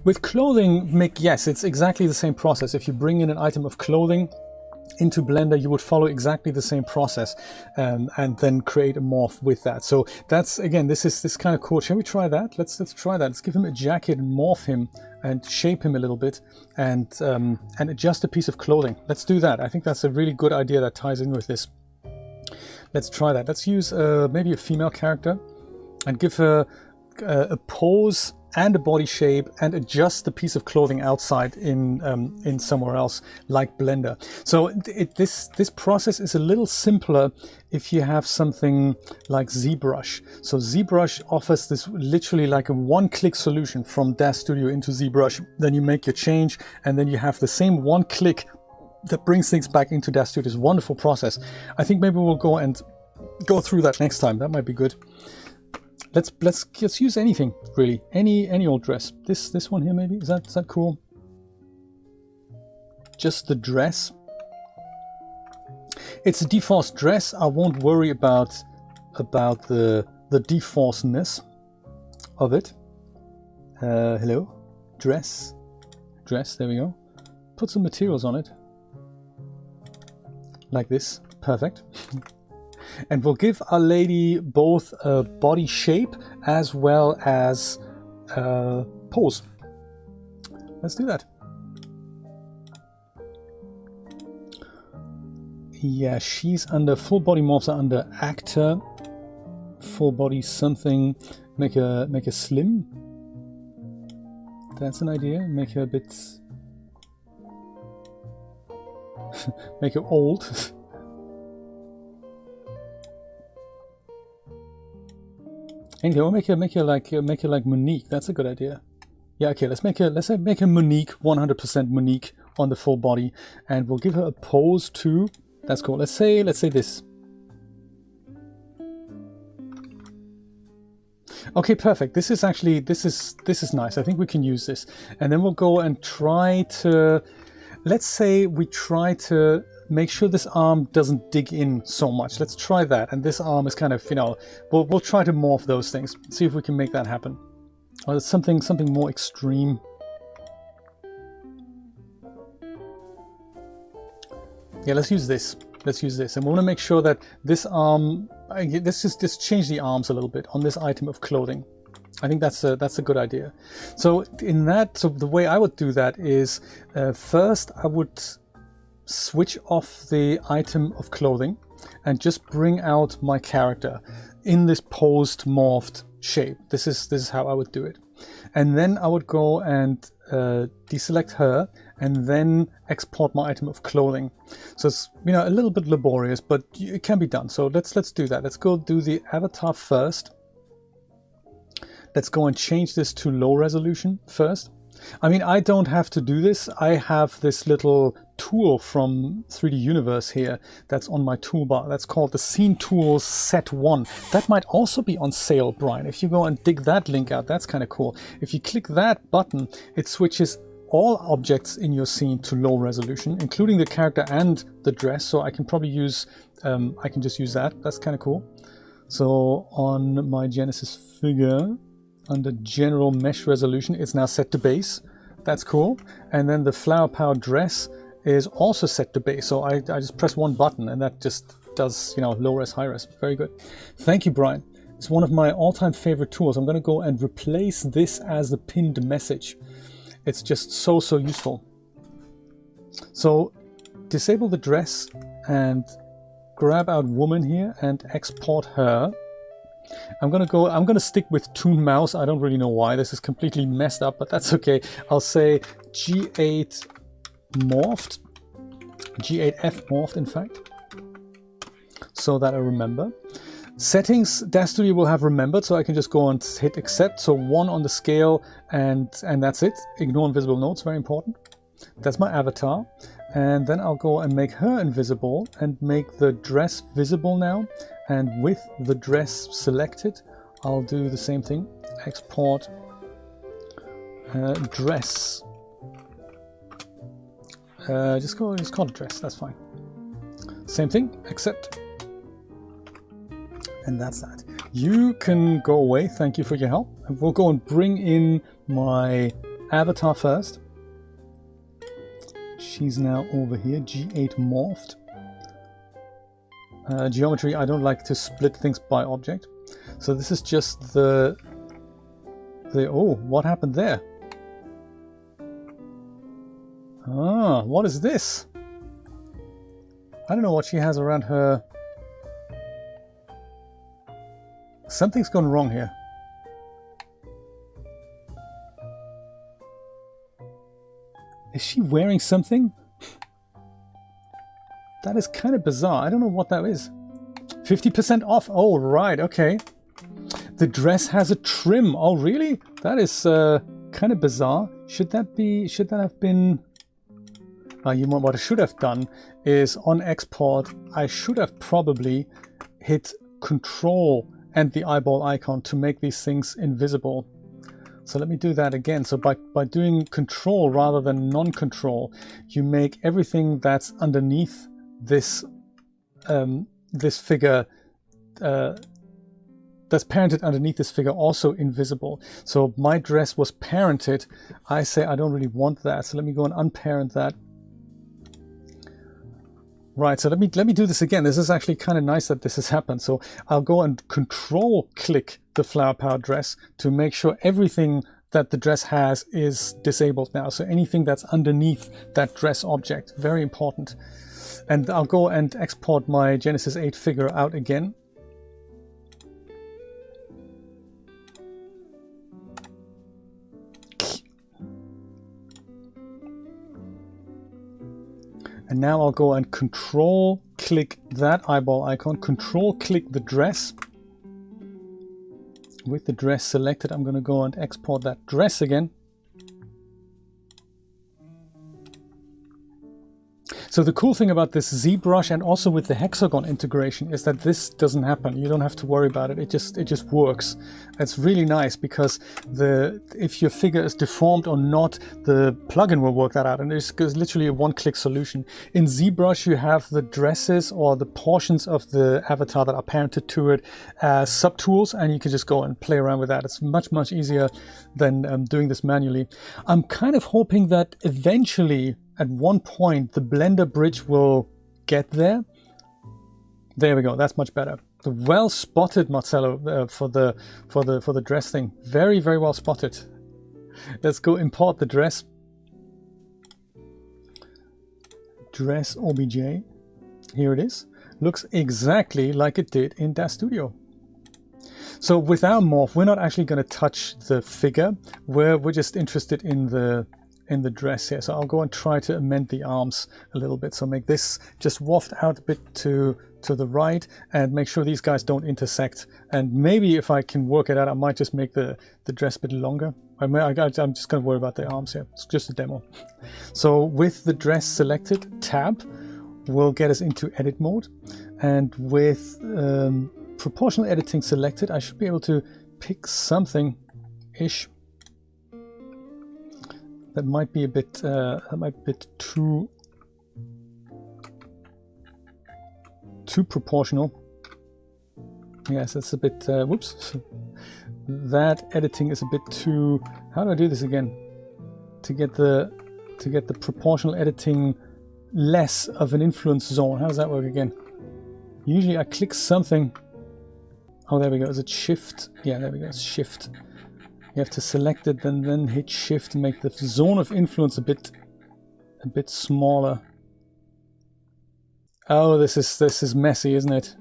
With clothing, yes, it's exactly the same process. If you bring in an item of clothing into Blender, you would follow exactly the same process and then create a morph with that. So that's, again, this is kind of cool. Shall we try that? Let's try that. Let's give him a jacket and morph him and shape him a little bit and adjust a piece of clothing. Let's do that. I think that's a really good idea that ties in with this. Let's try that. Let's use maybe a female character and give her a pose and a body shape and adjust the piece of clothing outside in somewhere else like Blender. So this process is a little simpler if you have something like ZBrush. So ZBrush offers this literally like a one-click solution from DAZ Studio into ZBrush. Then you make your change and then you have the same one click that brings things back into DAZ Studio. It's a wonderful process. I think maybe we'll go through that next time. That might be good. Let's use anything really, any old dress. This one here maybe, is that cool? Just the dress. It's a deforced dress. I won't worry about the deforcedness of it. Hello, dress. There we go. Put some materials on it, like this. Perfect. And we'll give our lady both a body shape as well as pose. Let's do that. Yeah, she's under full body morphs are under actor. Full body something. Make her slim. That's an idea. Make her a bit. Make her old. And we'll make her like Monique. That's a good idea. Yeah, okay. Let's make her Monique, 100% Monique on the full body, and we'll give her a pose too. That's cool. Let's say this. Okay, perfect. This is nice. I think we can use this, and then we'll go and try to. Let's say we try to make sure this arm doesn't dig in so much. Let's try that. And this arm is kind of, we'll try to morph those things. See if we can make that happen. Or something more extreme. Yeah, let's use this. And we want to make sure that this arm, let's just change the arms a little bit on this item of clothing. I think that's a good idea. So the way I would do that is first I would switch off the item of clothing and just bring out my character in this posed morphed shape. This is how I would do it. And then I would go and deselect her and then export my item of clothing. So it's a little bit laborious, but it can be done. So let's do that. Let's go do the avatar first. Let's go and change this to low resolution first. I mean, I don't have to do this. I have this little tool from 3D Universe here that's on my toolbar. That's called the Scene Tools Set 1. That might also be on sale, Brian. If you go and dig that link out, that's kind of cool. If you click that button, it switches all objects in your scene to low resolution, including the character and the dress. So I can probably use, I can just use that. That's kind of cool. So on my Genesis figure, under general mesh resolution, it's now set to base. That's cool. And then the flower power dress is also set to base. So I just press one button and that just does, low res, high res. Very good. Thank you, Brian. It's one of my all-time favorite tools. I'm going to go and replace this as the pinned message. It's just so useful. So disable the dress and grab out woman here and export her. I'm gonna stick with Toon Mouse. I don't really know why. This is completely messed up, but that's okay. I'll say G8 morphed, G8F morphed, in fact, so that I remember. Settings, DAZ Studio will have remembered, so I can just go and hit accept. So 1 on the scale, and that's it. Ignore invisible nodes, very important. That's my avatar. And then I'll go and make her invisible and make the dress visible now. And with the dress selected, I'll do the same thing. Export dress. Just call it dress, that's fine. Same thing, accept. And that's that. You can go away, thank you for your help. And we'll go and bring in my avatar first. She's now over here, G8 morphed. Geometry, I don't like to split things by object. So this is just the oh, what happened there? Ah, what is this? I don't know what she has around her. Something's gone wrong here. Is she wearing something? That is kind of bizarre. I don't know what that is. 50% off. Oh, right. Okay. The dress has a trim. Oh, really? That is kind of bizarre. Should that have been... what I should have done is on export, I should have probably hit Control and the eyeball icon to make these things invisible. So let me do that again. So by doing Control rather than non-control, you make everything that's underneath this this figure that's parented underneath this figure also invisible. So my dress was parented. I say I don't really want that. So let me go and unparent that. Right, so let me do this again. This is actually kind of nice that this has happened. So I'll go and control click the flower power dress to make sure everything that the dress has is disabled now. So anything that's underneath that dress object, very important. And I'll go and export my Genesis 8 figure out again. And now I'll go and control click that eyeball icon, control click the dress. With the dress selected, I'm going to go and export that dress again. So the cool thing about this ZBrush and also with the hexagon integration is that this doesn't happen. You don't have to worry about it. It just works. It's really nice because if your figure is deformed or not, the plugin will work that out, and it's literally a one-click solution. In ZBrush, you have the dresses or the portions of the avatar that are parented to it as subtools, and you can just go and play around with that. It's much easier than doing this manually. I'm kind of hoping that eventually, at one point, the Blender bridge will get there. There we go. That's much better. Well spotted, Marcelo, for the dress thing. Very well spotted. Let's go import the dress. Dress OBJ. Here it is. Looks exactly like it did in DAZ Studio. So with our morph, we're not actually going to touch the figure. We're just interested in the dress here. So I'll go and try to amend the arms a little bit. So make this just waft out a bit to the right and make sure these guys don't intersect. And maybe if I can work it out, I might just make the dress a bit longer. I'm just going to worry about the arms here. It's just a demo. So with the dress selected, tab will get us into edit mode. And with proportional editing selected, I should be able to pick something-ish. That might be a bit too proportional. Yes, it's a bit whoops. That editing is a bit too. How do I do this again? To get the proportional editing less of an influence zone. How does that work again? Usually I click something. Oh, there we go. Is it shift? Yeah, there we go. It's shift. You have to select it and then hit shift to make the zone of influence a bit smaller. Oh, this is messy, isn't it?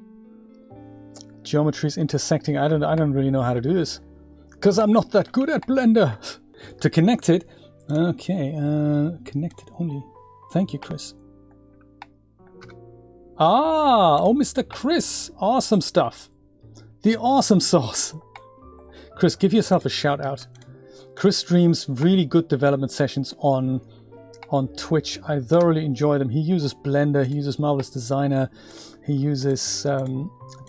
Geometries intersecting. I don't really know how to do this because I'm not that good at Blender. To connect it, okay, connect it only. Thank you, Chris. Ah, oh, Mr. Chris, awesome stuff. The awesome sauce. Chris, give yourself a shout out. Chris streams really good development sessions on Twitch. I thoroughly enjoy them. He uses Blender, he uses Marvelous Designer, he uses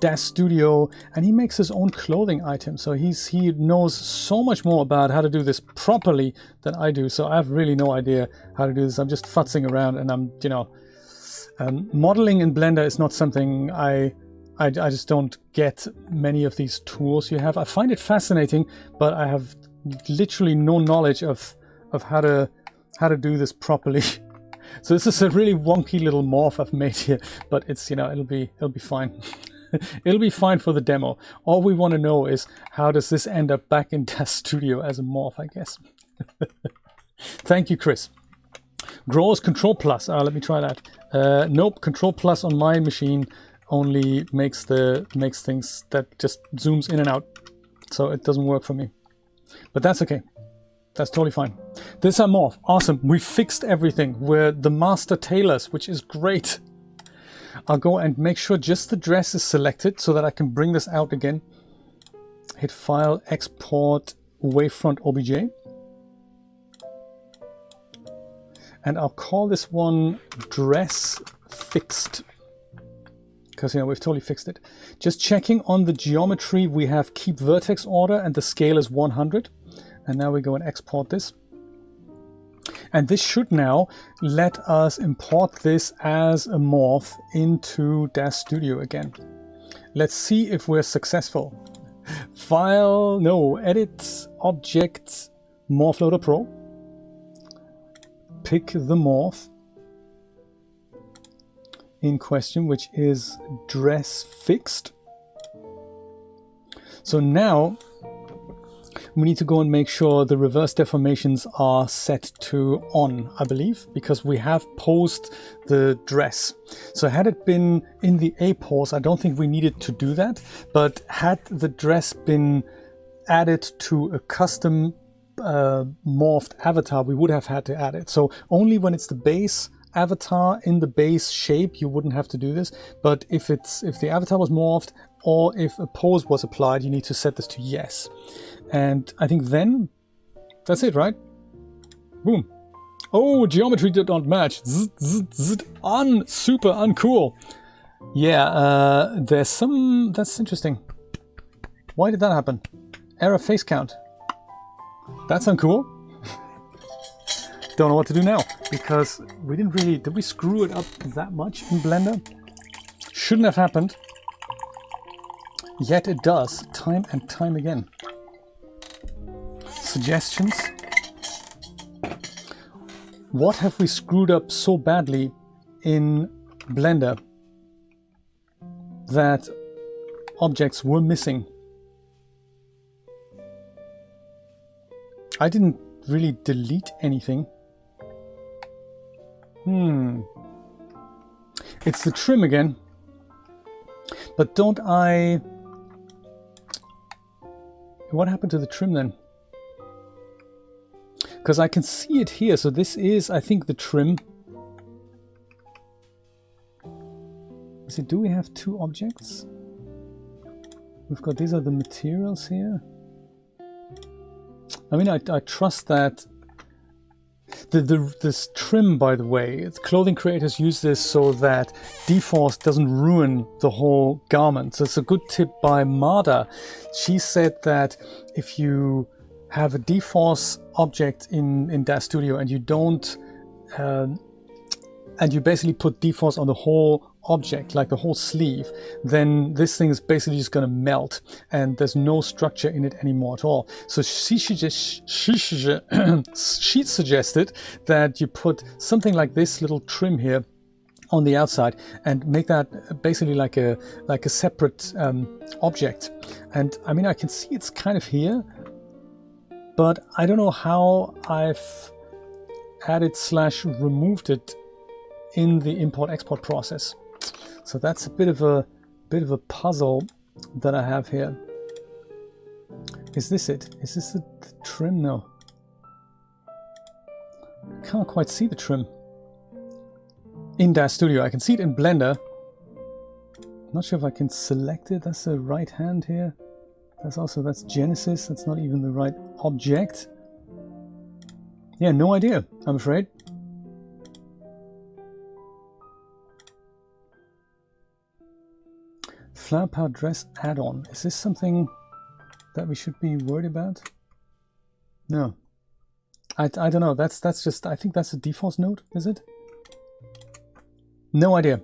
DAZ Studio, and he makes his own clothing items. So he knows so much more about how to do this properly than I do. So I have really no idea how to do this. I'm just futzing around, and I'm, modeling in Blender is not something I just don't get many of these tools you have. I find it fascinating, but I have literally no knowledge of of how to do this properly. So this is a really wonky little morph I've made here, but it's, you know, it'll be fine. It'll be fine for the demo. All we want to know is how does this end up back in DAZ Studio as a morph, I guess. Thank you, Chris. Growers Control Plus. Let me try that. Nope, Control Plus on my machine only makes things that just zooms in and out. So it doesn't work for me. But that's okay. That's totally fine. This is our morph. Awesome. We fixed everything. We're the master tailors, which is great. I'll go and make sure just the dress is selected so that I can bring this out again. Hit File, Export, Wavefront OBJ. And I'll call this one Dress Fixed. Because, you know, we've totally fixed it. Just checking on the geometry, we have Keep Vertex Order and the scale is 100. And now we go and export this. And this should now let us import this as a morph into DAZ Studio again. Let's see if we're successful. File, no, Edit, Object, Morph Loader Pro. Pick the morph in question, which is Dress Fixed. So now we need to go and make sure the reverse deformations are set to on, I believe, because we have posed the dress. So had it been in the A pose, I don't think we needed to do that, but had the dress been added to a custom morphed avatar, we would have had to add it. So only when it's the base avatar in the base shape, you wouldn't have to do this. But if the avatar was morphed or if a pose was applied, you need to set this to yes. And I think then that's it, right? Boom. Oh, geometry did not match. Super uncool. Yeah, there's some, that's interesting. Why did that happen? Error face count. That's uncool. Don't know what to do now, because we didn't really, did we screw it up that much in Blender? Shouldn't have happened. Yet it does, time and time again. Suggestions. What have we screwed up so badly in Blender that objects were missing? I didn't really delete anything. It's the trim again. But don't I... What happened to the trim then? Because I can see it here, so this is, I think, the trim. So do we have two objects? We've got, these are the materials here. I mean, I trust that this trim, by the way, clothing creators use this so that deforce doesn't ruin the whole garment. So it's a good tip by Marda. She said that if you have a deforce object in DAZ Studio and you don't, and you basically put deforce on the whole object, like the whole sleeve, then this thing is basically just going to melt and there's no structure in it anymore at all. So she suggested that you put something like this little trim here on the outside and make that basically like a separate object. And I mean, I can see it's kind of here, but I don't know how I've added / removed it in the import-export process. So that's a bit of a puzzle that I have here. Is this it? Is this the trim? No. I can't quite see the trim in DAZ Studio. I can see it in Blender. Not sure if I can select it. That's the right hand here. That's Genesis. That's not even the right object. Yeah, no idea, I'm afraid. Flower Power Dress add-on. Is this something that we should be worried about? No. I don't know. That's just, I think that's a default node, is it? No idea.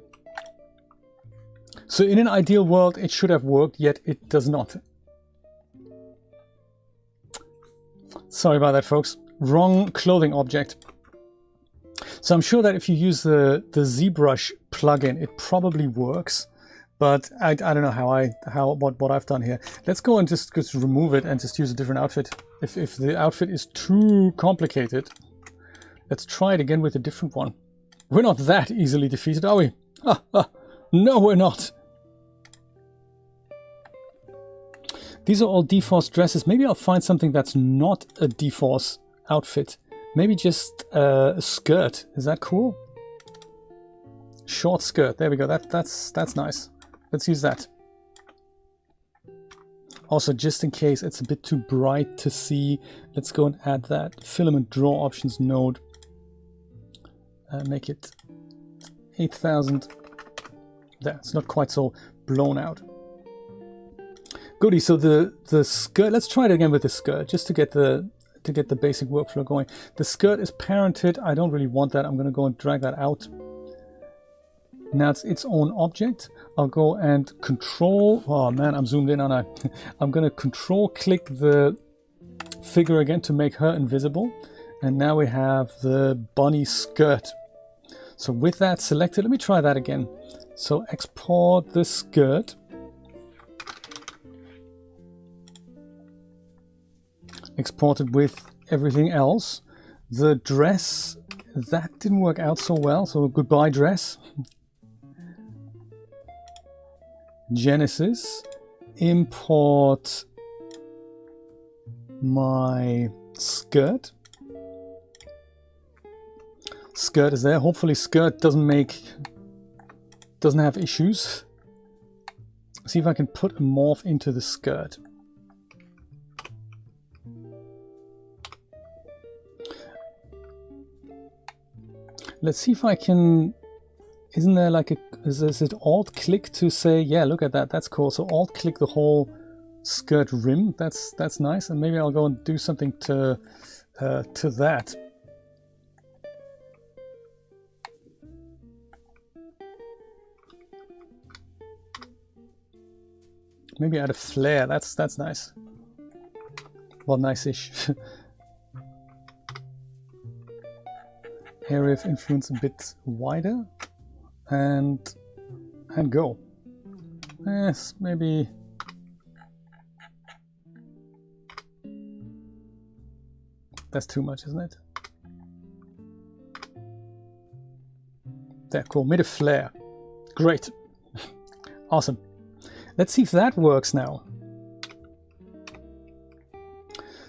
So in an ideal world, it should have worked, yet it does not. Sorry about that, folks. wrong clothing object. So I'm sure that if you use the ZBrush plugin, it probably works, but I don't know what I've done here. Let's go and just remove it and just use a different outfit. If the outfit is too complicated, let's try it again with a different one. We're not that easily defeated, are we? No, we're not. These are all D-Force dresses. Maybe I'll find something that's not a D-Force outfit. Maybe just a skirt. Is that cool? Short skirt. There we go. That's nice. Let's use that. Also, just in case it's a bit too bright to see, let's go and add that filament draw options node. Make it 8000. There, it's not quite so blown out. Goody. So the skirt. Let's try it again with the skirt, just to get the basic workflow going. The skirt is parented. I don't really want that. I'm going to go and drag that out. Now it's its own object. I'll go and control. Oh man, I'm zoomed in, aren't I? I'm going to control click the figure again to make her invisible. And now we have the bunny skirt. So with that selected, let me try that again. So export the skirt. Exported with everything else. The dress, that didn't work out so well, so goodbye dress. Genesis, import my skirt. Skirt is there. Hopefully skirt doesn't have issues. See if I can put a morph into the skirt. Let's see if I can. Isn't there like a? Is it alt click to say, yeah, look at that, that's cool. So alt click the whole skirt rim. That's nice. And maybe I'll go and do something to that. Maybe add a flare. That's nice. Well, nice-ish. Area of influence a bit wider, and go. Yes, maybe. That's too much, isn't it? There, cool. Made a flare. Great. Awesome. Let's see if that works now.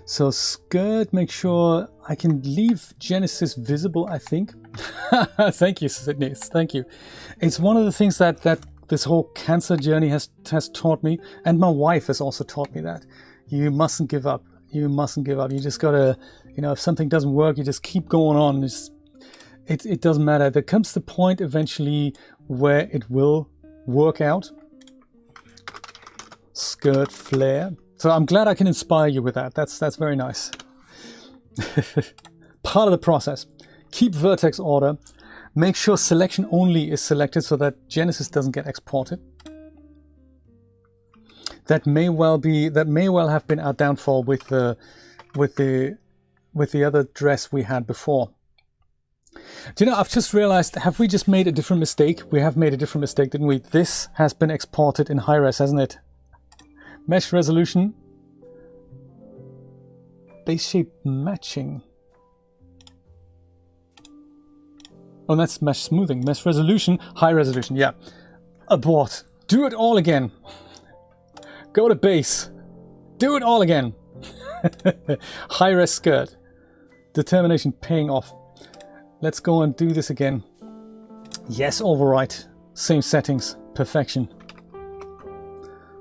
So skirt, make sure I can leave Genesis visible, I think. Thank you, Sydney. Thank you. It's one of the things that this whole cancer journey has taught me, and my wife has also taught me that. You mustn't give up. You mustn't give up. You just gotta, if something doesn't work, you just keep going on. It doesn't matter. There comes the point eventually where it will work out. Skirt flare. So I'm glad I can inspire you with that. That's very nice. Part of the process. Keep vertex order. Make sure selection only is selected so that Genesis doesn't get exported. That may well have been our downfall with the other dress we had before. Do you know, I've just realized, have we just made a different mistake? We have made a different mistake, didn't we? This has been exported in high res, hasn't it? Mesh resolution. Base shape matching. Oh, that's mesh smoothing. Mesh resolution, high resolution. Yeah. Abort. Do it all again. Go to base. Do it all again. High res skirt. Determination paying off. Let's go and do this again. Yes, overwrite. Same settings. Perfection.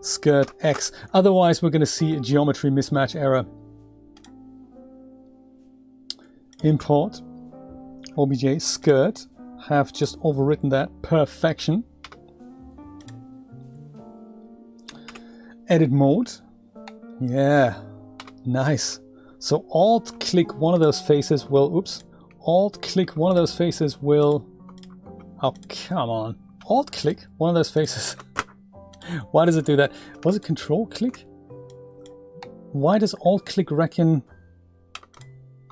Skirt X. Otherwise, we're going to see a geometry mismatch error. Import. OBJ skirt. Have just overwritten that. Perfection. Edit mode. Yeah. Nice. So alt click one of those faces will... Oops. Alt click one of those faces will... Oh, come on. Alt click one of those faces. Why does it do that? Was it control click? Why does alt click reckon...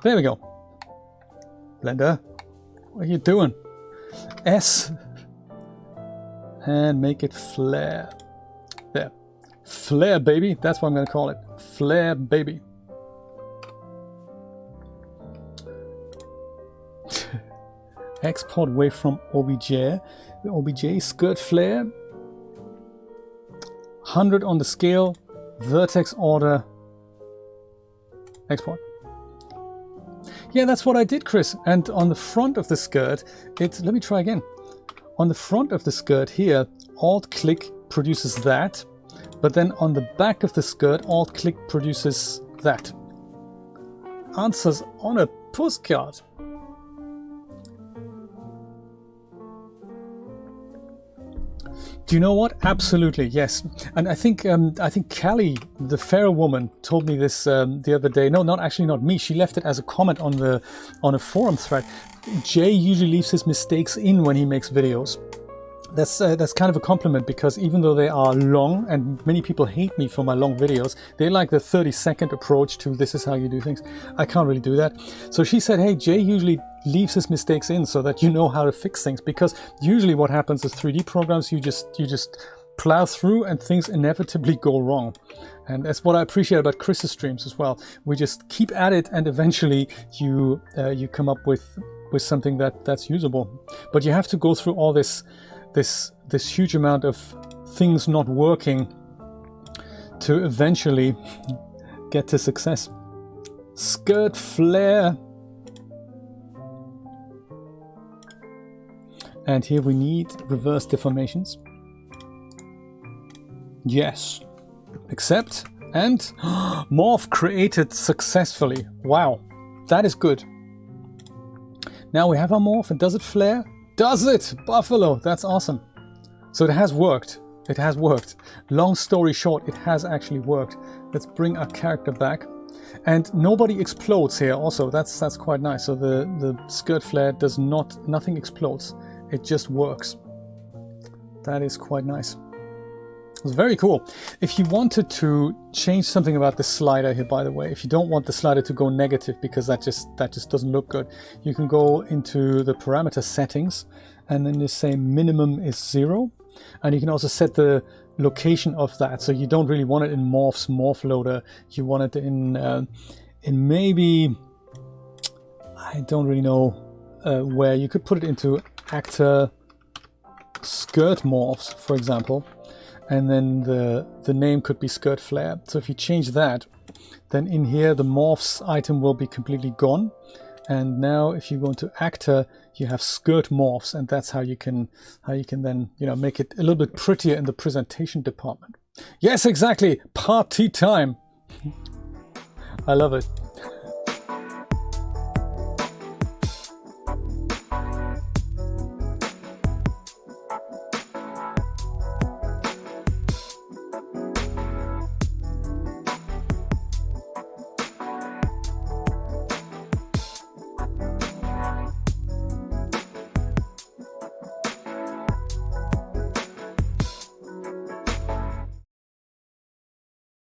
There we go. Blender, what are you doing? S. And make it flare. There. Flare, baby. That's what I'm going to call it. Flare, baby. Export waveform OBJ. The OBJ skirt flare. 100 on the scale. Vertex order. Export. Yeah, that's what I did, Chris. And on the front of the skirt, let me try again. On the front of the skirt here, Alt-click produces that. But then on the back of the skirt, Alt-click produces that. Answers on a postcard. Do you know what? Absolutely, yes. And I think Callie, the fair woman, told me this the other day. No, not me. She left it as a comment on a forum thread. Jay usually leaves his mistakes in when he makes videos. That's kind of a compliment, because even though they are long, and many people hate me for my long videos, they like the 30-second approach to this is how you do things. I can't really do that. So she said, hey, Jay usually leaves his mistakes in so that you know how to fix things, because usually what happens is 3D programs, you just plow through and things inevitably go wrong. And that's what I appreciate about Chris's streams as well. We just keep at it, and eventually you come up with something that's usable. But you have to go through all this huge amount of things not working to eventually get to success. Skirt flare. And here we need reverse deformations. Yes. Accept. And morph created successfully. Wow. That is good. Now we have our morph, and does it flare? Does it? Buffalo. That's awesome. So it has worked. It has worked. Long story short, it has actually worked. Let's bring our character back. And nobody explodes here also. That's quite nice. So the skirt flare does nothing explodes. It just works. That is quite nice. It's very cool. If you wanted to change something about the slider here, by the way, if you don't want the slider to go negative because that just doesn't look good, you can go into the parameter settings and then just say minimum is 0. And you can also set the location of that. So you don't really want it in Morph's morph loader. You want it in maybe, I don't really know where. You could put it into actor skirt morphs, for example. And then the name could be skirt flare. So if you change that, then in here the morphs item will be completely gone. And now if you go into actor, you have skirt morphs, and that's how you can then make it a little bit prettier in the presentation department. Yes, exactly. Party time. I love it.